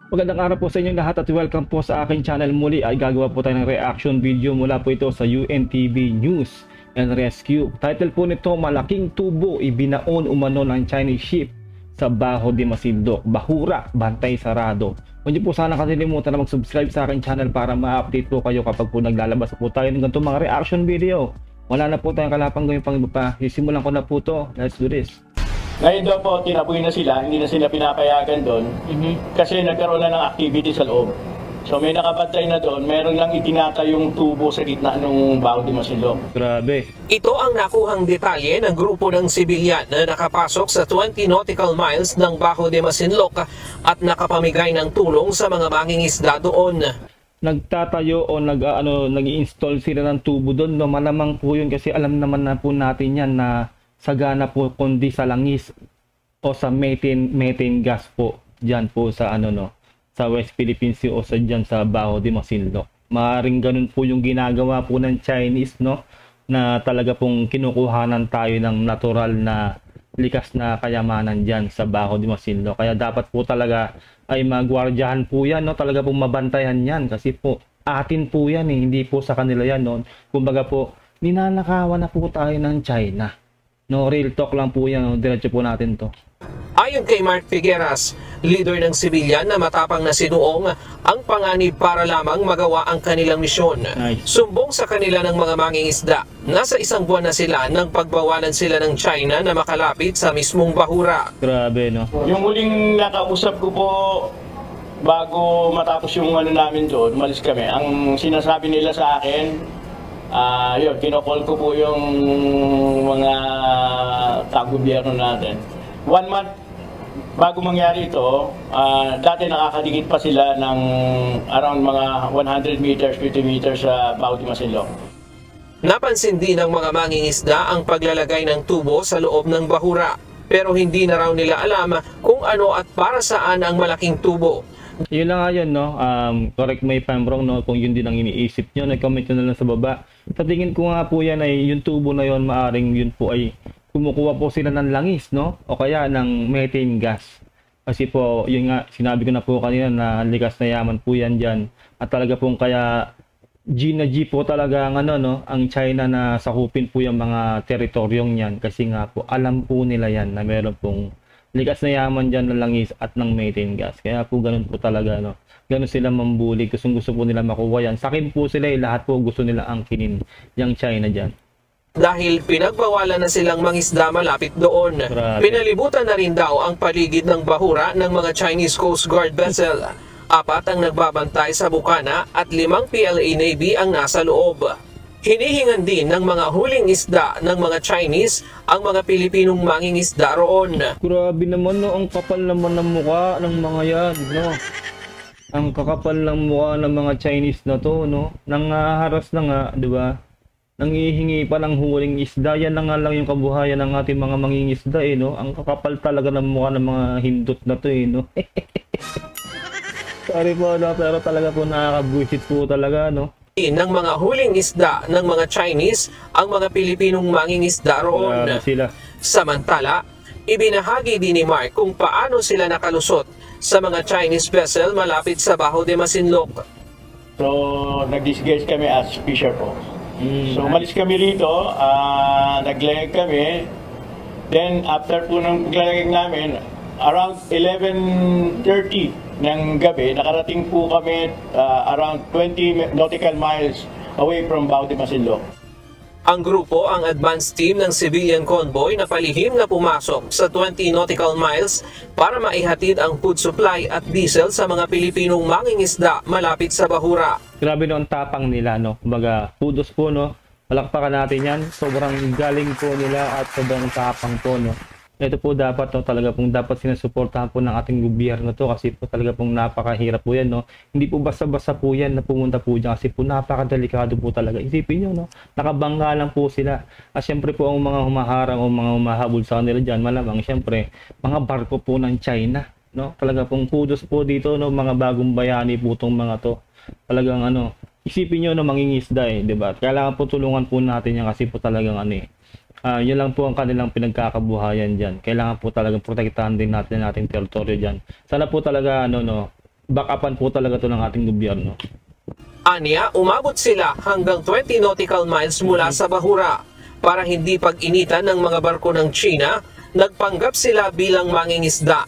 Magandang araw po sa inyong lahat at welcome po sa aking channel. Muli ay gagawa po tayo ng reaction video mula po ito sa UNTV News and Rescue. Title po nito, malaking tubo ibinaon umano ng Chinese ship sa Baho de Masinloc, Bahura, bantay sarado. Huwag niyo po sana kalilimutan na mag-subscribe sa aking channel para ma-update po kayo kapag po naglalabas po tayo ng ganitong mga reaction video. Wala na po tayong kalapang gawin pang iba pa. Sisimulan ko na po to. Let's do this. Ngayon daw po, tinaboy na sila, hindi na sila pinapayagan doon kasi nagkaroon na ng activity sa loob. So may nakabantay na doon, meron lang itinatayong tubo sa gitna ng Baho de Masinloc. Grabe. Ito ang nakuhang detalye ng grupo ng sibilyan na nakapasok sa 20 nautical miles ng Baho de Masinloc at nakapamigay ng tulong sa mga mangingisda doon. Nagtatayo o nag-i-install sila ng tubo doon, no? Malamang po yun kasi alam naman na po natin yan na sagana po kundi sa langis o sa methane gas po diyan po sa sa West Philippine Sea o sa diyan sa Baho de Masinloc. Maaring ganun po yung ginagawa po ng Chinese, no, na talaga pong kinukuhanan tayo ng natural na likas na kayamanan diyan sa Baho de Masinloc. Kaya dapat po talaga ay magwardyahan po yan, no, talaga pong mabantayan yan kasi po atin po yan hindi po sa kanila yan, no. Kumbaga po ninanakawan na po tayo ng China. No, real talk lang po yan. Diretso po natin to. Ayon kay Mark Figueras, leader ng sibilyan na matapang na sinuong, ang panganib para lamang magawa ang kanilang misyon. Nice. Sumbong sa kanila ng mga mangingisda. Nasa isang buwan na sila nang pagbawalan sila ng China na makalapit sa mismong Bahura. Grabe, no? Yung huling nakausap ko po bago matapos yung namin doon, umalis kami. Ang sinasabi nila sa akin, yun, kinokall ko po yung mga taga-gobyerno natin. 1 month bago mangyari ito, dati nakakadikit pa sila ng around mga 100 meters, 50 meters sa Baho de Masinloc. Napansin din ng mga mangingisda ang paglalagay ng tubo sa loob ng Bahura. Pero hindi na raw nila alam kung ano at para saan ang malaking tubo. Yun lang nga yun, no? Correct me if I'm wrong, no? Kung yun din ang iniisip nyo, nag-comment nyo na lang sa baba. Sa tingin ko nga po yan ay yung tubo na yun, maaring yun po ay kumukuha po sila ng langis, no? O kaya ng methane gas. Kasi po, yun nga, sinabi ko na po kanina na likas na yaman po yan dyan. At talaga pong kaya G na G po talaga ang ang China na sakupin po yung mga teritoryong yan. Kasi nga po, alam po nila yan na meron pong likas na yaman dyan ng langis at ng methane gas. Kaya po ganun po talaga, no? Ganun sila mambuli. Gusto po nila makuha yan. Sakin po sila lahat po gusto nila angkinin yung China dyan. Dahil pinagbawalan na silang mangisda malapit doon. Grabe. Pinalibutan na rin daw ang paligid ng Bahura ng mga Chinese Coast Guard vessel. 4 ang nagbabantay sa bukana at 5 PLA Navy ang nasa loob. Hinihingan din ng mga huling isda ng mga Chinese ang mga Pilipinong mangingisda roon. Grabe naman, no? Ang kapal naman ng mukha ng mga yan, no? Ang kakapal ng mukha ng mga Chinese na to, no? Nangaharas na nga, di ba? Nangihingi pa ng huling isda. Yan na nga lang yung kabuhayan ng ating mga mangingisda, no? Ang kakapal talaga ng mukha ng mga hindot na to, no? Sorry po, no? Pero talaga po nakakabuisit po talaga, no? Ng mga huling isda ng mga Chinese ang mga Pilipinong mangingisda roon. Grabe sila. Samantala, ibinahagi din ni Mark kung paano sila nakalusot sa mga Chinese vessel malapit sa Baho de Masinloc. So nag-disguise kami as fisher po. So umalis kami rito, naglayag kami. Then after po ng paglayag namin, around 11:30 ng gabi, nakarating po kami around 20 nautical miles away from Baho de Masinloc. Ang grupo ang advance team ng civilian convoy na palihim na pumasok sa 20 nautical miles para maihatid ang food supply at diesel sa mga Pilipinong mangingisda malapit sa Bahura. Grabe, no? Ang tapang nila, no? Kumbaga, kudos po, no? Palakpakan natin yan. Sobrang galing po nila at sobrang tapang po, no? Ito po dapat, no, talaga pong dapat sinusuportahan po ng ating gobyerno to kasi po talaga pong napakahirap po yan, no. Hindi po basta-basta po yan na pumunta po dyan kasi po napakadelikado po talaga. Isipin nyo, no, nakabangga lang po sila. At syempre po ang mga humaharang o mga humahabol sa kanila dyan, malamang syempre mga barko po ng China, no. Talaga pong kudos po dito, no, mga bagong bayani po itong mga to. Talagang isipin nyo na mangingisda, di ba? Kailangan po tulungan po natin yan kasi po talagang yun lang po ang kanilang pinagkakabuhayan dyan. Kailangan po talagang protektahan din natin ating teritoryo dyan. Sana po talaga backupan po talaga to ng ating gobyerno. Anya, umabot sila hanggang 20 nautical miles mula sa Bahura. Para hindi pag-initan ng mga barko ng China, nagpanggap sila bilang mangingisda.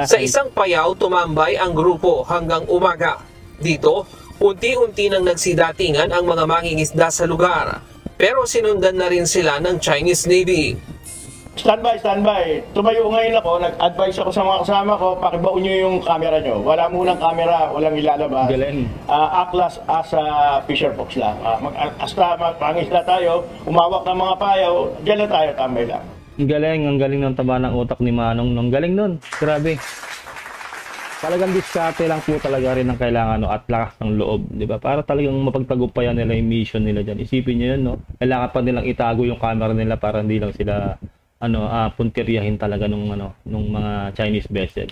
Sa isang payaw, tumambay ang grupo hanggang umaga. Dito, unti-unti nang nagsidatingan ang mga mangingisda sa lugar. Pero sinundan na rin sila ng Chinese Navy. Standby, standby. Tumayo ngayon ako, nag-advise ako sa mga kasama ko, pakibaon nyo yung camera nyo. Wala munang camera, walang ilalabas. Galing. Aklas as fisher fox lang. Hasta pangisla tayo, umawak ng mga payaw, dyan na tayo, tambay lang. Ang galing ng taba ng utak ni Manong. Ang galing nun. Grabe. Talagang diskarte lang po talaga rin ang kailangan, no, at lakas ng loob, di ba? Para talagang mapagtagumpayan nila yung mission nila dyan. Isipin nyo yun, no? Kailangan pa nilang itago yung camera nila para hindi lang sila puntiryahin talaga nung mga Chinese vessel.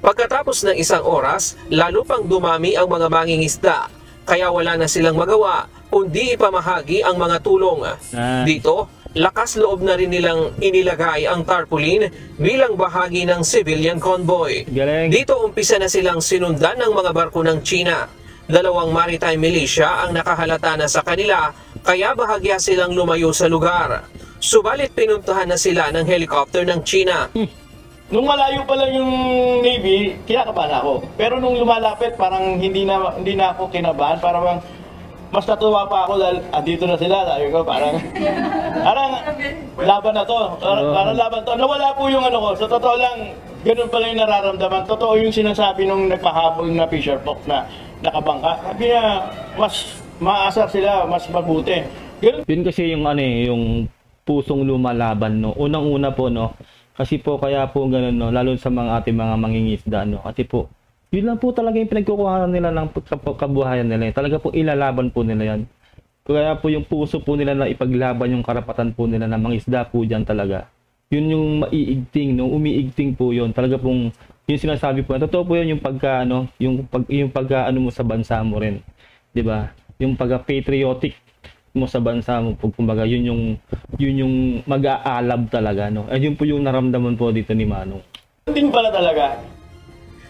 Pagkatapos ng isang oras, lalo pang dumami ang mga mangingisda, kaya wala na silang magawa kundi ipamahagi ang mga tulong. Dito, lakas loob na rin nilang inilagay ang tarpaulin bilang bahagi ng civilian convoy. Galing. Dito umpisa na silang sinundan ng mga barko ng China. 2 maritime militia ang nakahalata na sa kanila, kaya bahagya silang lumayo sa lugar. Subalit pinuntahan na sila ng helicopter ng China. Nung malayo pa lang yung Navy, kinakabahan ako. Pero nung lumalapit, parang hindi na ako kinabahan. Parang mas natuwa pa ako dahil andito na sila. Sabi ko, parang laban na to. Parang laban to. Nawala po yung ko. Sa totoo lang, ganun pala yung nararamdaman. Totoo yung sinasabi nung nagpahabol na fisher fox na nakabangka. Sabi niya, mas maasar sila, mas mabuti. Ganun. Yun kasi yung yung pusong lumalaban, no. Unang-una po, no. Kasi po kaya po ganun, no, lalo sa mga ating mga mangingisda, no. Kasi po yun lang po talaga yung pinagkukuhanan nila ng kabuhayan nila. Talaga po ilalaban po nila yan. Kaya po yung puso po nila na ipaglaban yung karapatan po nila ng mangisda po dyan talaga. Yun yung maiigting, no, umiigting po yun. Talaga pong yung sinasabi po. Totoo po yun yung pagka mo sa bansa mo rin. 'Di ba? Yung pagka-patriotic mo sa bansa mo, kumbaga yun yung mag-aalab talaga, no. Ayun po yung naramdaman po dito ni Manong. Din pala talaga.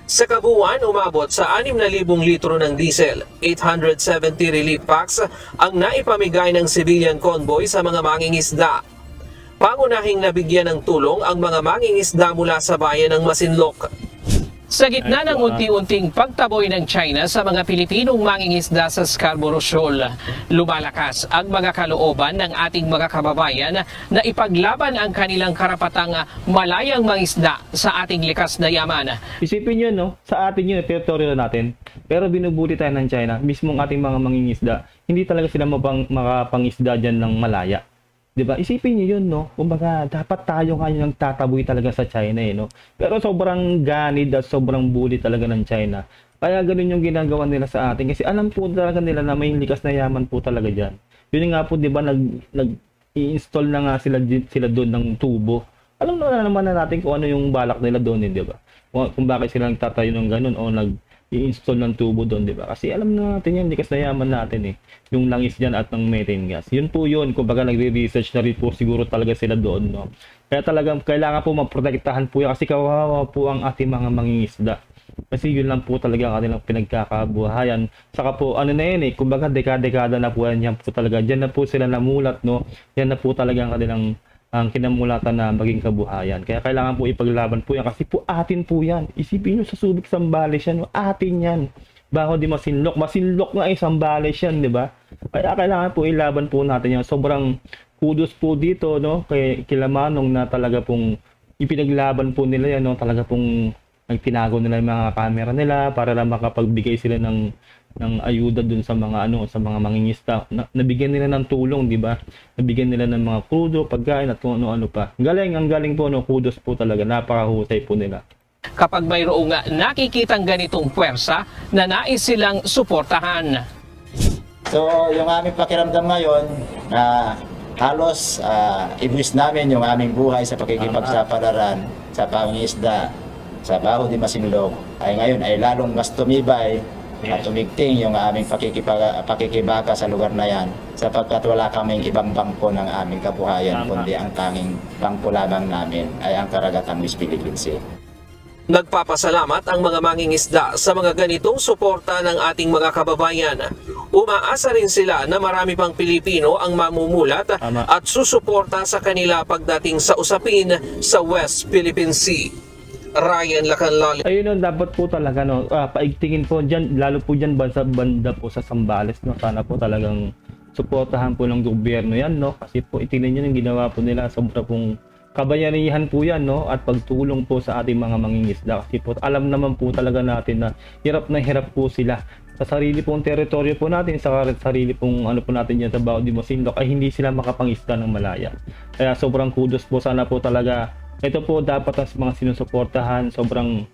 Sa kabuuan, umabot sa 6,000 litro ng diesel, 870 relief packs ang naipamigay ng civilian convoy sa mga mangingisda. Pangunahing nabigyan ng tulong ang mga mangingisda mula sa bayan ng Masinloc. Sa gitna ng unti-unting pagtaboy ng China sa mga Pilipinong mangingisda sa Scarborough Shoal, lumalakas ang mga kalooban ng ating mga kababayan na ipaglaban ang kanilang karapatang malayang mangisda sa ating likas na yaman. Isipin nyo, no, sa atin yun, teritoryo natin, pero binubuli tayo ng China, mismong ating mga mangingisda, hindi talaga sila makapangisda dyan ng malaya. Diba? Isipin niyo yun, no? Kumbaga, dapat tayo ngayon ang tataboy talaga sa China, no? Pero sobrang ganid at sobrang bully talaga ng China. Kaya ganun yung ginagawa nila sa atin. Kasi alam po talaga nila na may likas na yaman po talaga dyan. Yun nga po, di ba, nag-i-install na nga sila doon ng tubo. Alam na naman na natin kung ano yung balak nila doon, di ba? Kung bakit sila nagtatayo ng ganun o i-install ng tubo doon, di ba? Kasi alam na natin yan, likas na yaman natin, yung langis dyan at ng methane gas. Yun po yun, kumbaga nagre-research na rin po siguro talaga sila doon, no? Kaya talagang kailangan po maprotektahan po yan kasi kawawa po ang ating mga mangingisda. Kasi yun lang po talaga ang kanilang pinagkakabuhayan. Saka po, ano na yun, kumbaga dekada-dekada na po yan po talaga. Diyan na po sila namulat, no? Yan na po talaga ang kanilang kinamulatan na maging kabuhayan. Kaya kailangan po ipaglaban po yan kasi po atin po yan. Isipin nyo sa Subic Zambales yan, atin yan. Baho di Masinloc. Masinloc nga ay Zambales yan, di ba? Kaya kailangan po ilaban po natin yan. Sobrang kudos po dito, no? Kila Manong na talaga pong ipinaglaban po nila yan, no? Talaga pong nagtinago nila yung mga camera nila para lang makapagbigay sila ng ayuda dun sa mga sa mga mangingisda. Nabigyan nila ng tulong, di ba? Nabigyan nila ng mga krudo, pagkain at kung ano-ano pa. Ang galing po, no? Kudos po talaga. Napakahusay po nila. Kapag mayroong nakikitang ganitong puwersa na nais silang suportahan. So, yung aming pakiramdam ngayon, halos ibus namin yung aming buhay sa pakikipagsapalaran sa pangingisda sa Baho di Masinloc ay ngayon ay lalong mas tumibay at tumigting yung aming pakikibaka sa lugar na yan sapagkat wala kaming ibang bangko ng aming kabuhayan kundi ang tanging bangko lamang namin ay ang karagatang West Philippine Sea. Nagpapasalamat ang mga mangingisda sa mga ganitong suporta ng ating mga kababayan. Umaasa rin sila na marami pang Pilipino ang mamumulat at susuporta sa kanila pagdating sa usapin sa West Philippine Sea. Ryan Lacanlali. Ayun, no, dapat po talaga, no, paigtingin po dyan, lalo po dyan sa banda po sa Zambales, no, sana po talagang suportahan po ng gobyerno yan, no, kasi po itingnan nyo yung ginawa po nila, sobra pong kabayanihan po yan, no, at pagtulong po sa ating mga mangingisda, kasi po alam naman po talaga natin na hirap po sila sa sarili pong teritoryo po natin, sa sarili pong ano po natin yan sa Bao de Masinloc, ay hindi sila makapangisda ng malaya. Kaya sobrang kudos po, sana po talaga ito po dapat ang mga sinusuportahan. Sobrang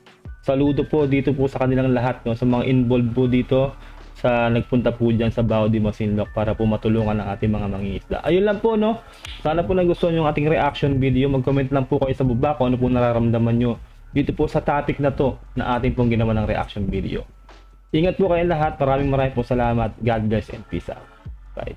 saludo po dito po sa kanilang lahat, no, sa mga involved po dito sa nagpunta po dyan sa Bao de Masinloc para po matulungan ang ating mga mangingisda. Ayun lang po, no. Sana po nagustuhan yung ating reaction video. Mag-comment lang po kayo sa baba kung ano po nararamdaman nyo dito po sa topic na to na ating pong ginawa ng reaction video. Ingat po kayong lahat. Maraming po salamat. God bless and peace out. Bye.